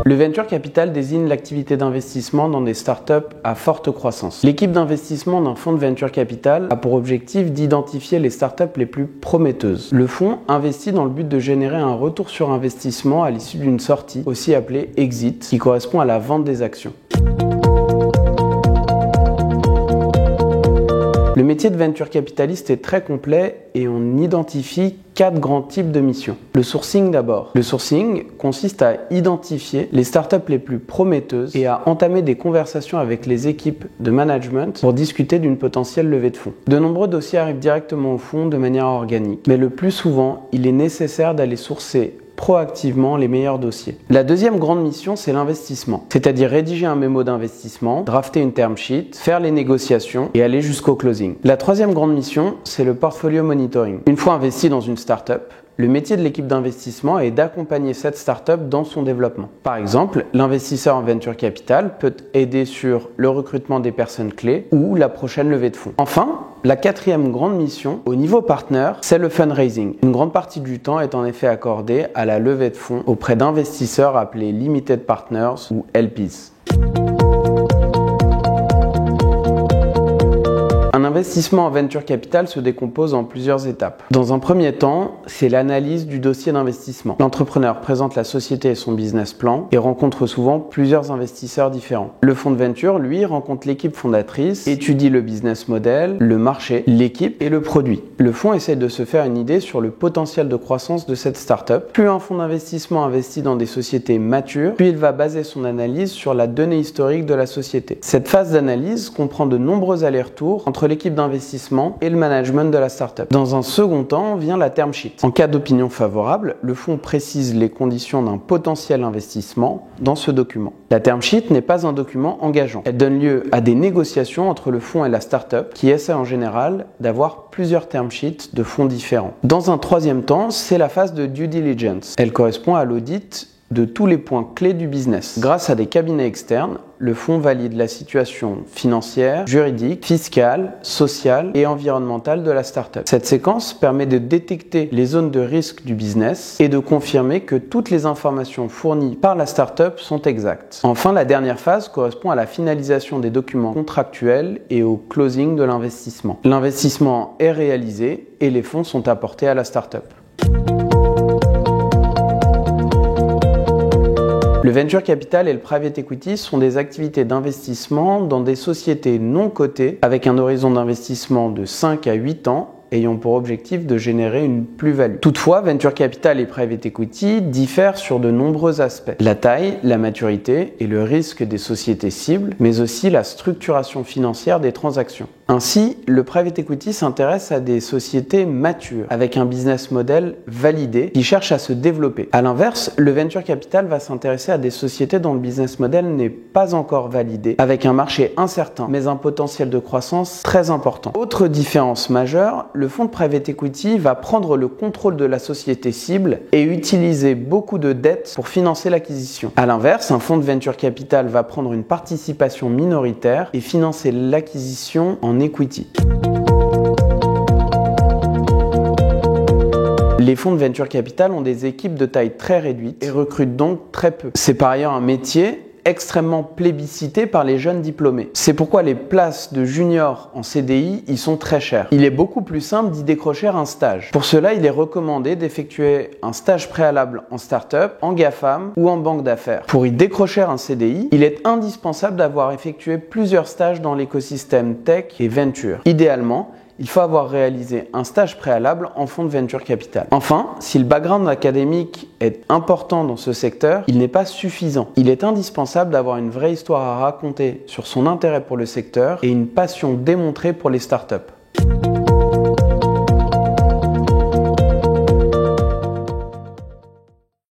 Le venture capital désigne l'activité d'investissement dans des startups à forte croissance. L'équipe d'investissement d'un fonds de venture capital a pour objectif d'identifier les startups les plus prometteuses. Le fonds investit dans le but de générer un retour sur investissement à l'issue d'une sortie, aussi appelée exit, qui correspond à la vente des actions. Le métier de venture capitaliste est très complet et on identifie 4 grands types de missions. Le sourcing d'abord. Le sourcing consiste à identifier les startups les plus prometteuses et à entamer des conversations avec les équipes de management pour discuter d'une potentielle levée de fonds. De nombreux dossiers arrivent directement au fonds de manière organique, mais le plus souvent, il est nécessaire d'aller sourcer proactivement les meilleurs dossiers. La deuxième grande mission, c'est l'investissement, c'est-à-dire rédiger un mémo d'investissement, drafter une term sheet, faire les négociations et aller jusqu'au closing. La troisième grande mission, c'est le portfolio monitoring. Une fois investi dans une startup, le métier de l'équipe d'investissement est d'accompagner cette startup dans son développement. Par exemple, l'investisseur en venture capital peut aider sur le recrutement des personnes clés ou la prochaine levée de fonds. Enfin, la quatrième grande mission, au niveau partner, c'est le fundraising. Une grande partie du temps est en effet accordée à la levée de fonds auprès d'investisseurs appelés limited partners ou LPs. Un investissement en venture capital se décompose en plusieurs étapes. Dans un premier temps, c'est l'analyse du dossier d'investissement. L'entrepreneur présente la société et son business plan et rencontre souvent plusieurs investisseurs différents. Le fonds de venture, lui, rencontre l'équipe fondatrice, étudie le business model, le marché, l'équipe et le produit. Le fonds essaie de se faire une idée sur le potentiel de croissance de cette startup. Plus un fonds d'investissement investit dans des sociétés matures, puis il va baser son analyse sur la donnée historique de la société. Cette phase d'analyse comprend de nombreux allers-retours entre l'équipe d'investissement et le management de la startup. Dans un second temps vient la term sheet. En cas d'opinion favorable, le fonds précise les conditions d'un potentiel investissement dans ce document. La term sheet n'est pas un document engageant. Elle donne lieu à des négociations entre le fonds et la startup qui essaient en général d'avoir plusieurs term sheets de fonds différents. Dans un troisième temps, c'est la phase de due diligence. Elle correspond à l'audit de tous les points clés du business. Grâce à des cabinets externes, le fonds valide la situation financière, juridique, fiscale, sociale et environnementale de la startup. Cette séquence permet de détecter les zones de risque du business et de confirmer que toutes les informations fournies par la startup sont exactes. Enfin, la dernière phase correspond à la finalisation des documents contractuels et au closing de l'investissement. L'investissement est réalisé et les fonds sont apportés à la startup. Le venture capital et le private equity sont des activités d'investissement dans des sociétés non cotées avec un horizon d'investissement de 5 à 8 ans ayant pour objectif de générer une plus-value. Toutefois, venture capital et private equity diffèrent sur de nombreux aspects. La taille, la maturité et le risque des sociétés cibles, mais aussi la structuration financière des transactions. Ainsi, le private equity s'intéresse à des sociétés matures, avec un business model validé qui cherche à se développer. À l'inverse, le venture capital va s'intéresser à des sociétés dont le business model n'est pas encore validé, avec un marché incertain, mais un potentiel de croissance très important. Autre différence majeure, le fonds de private equity va prendre le contrôle de la société cible et utiliser beaucoup de dettes pour financer l'acquisition. À l'inverse, un fonds de venture capital va prendre une participation minoritaire et financer l'acquisition en equity. Les fonds de venture capital ont des équipes de taille très réduite et recrutent donc très peu. C'est par ailleurs un métier extrêmement plébiscité par les jeunes diplômés. C'est pourquoi les places de juniors en CDI y sont très chères. Il est beaucoup plus simple d'y décrocher un stage. Pour cela, il est recommandé d'effectuer un stage préalable en start-up, en GAFAM ou en banque d'affaires. Pour y décrocher un CDI, il est indispensable d'avoir effectué plusieurs stages dans l'écosystème tech et venture. Idéalement, il faut avoir réalisé un stage préalable en fonds de venture capital. Enfin, si le background académique est important dans ce secteur, il n'est pas suffisant. Il est indispensable d'avoir une vraie histoire à raconter sur son intérêt pour le secteur et une passion démontrée pour les startups.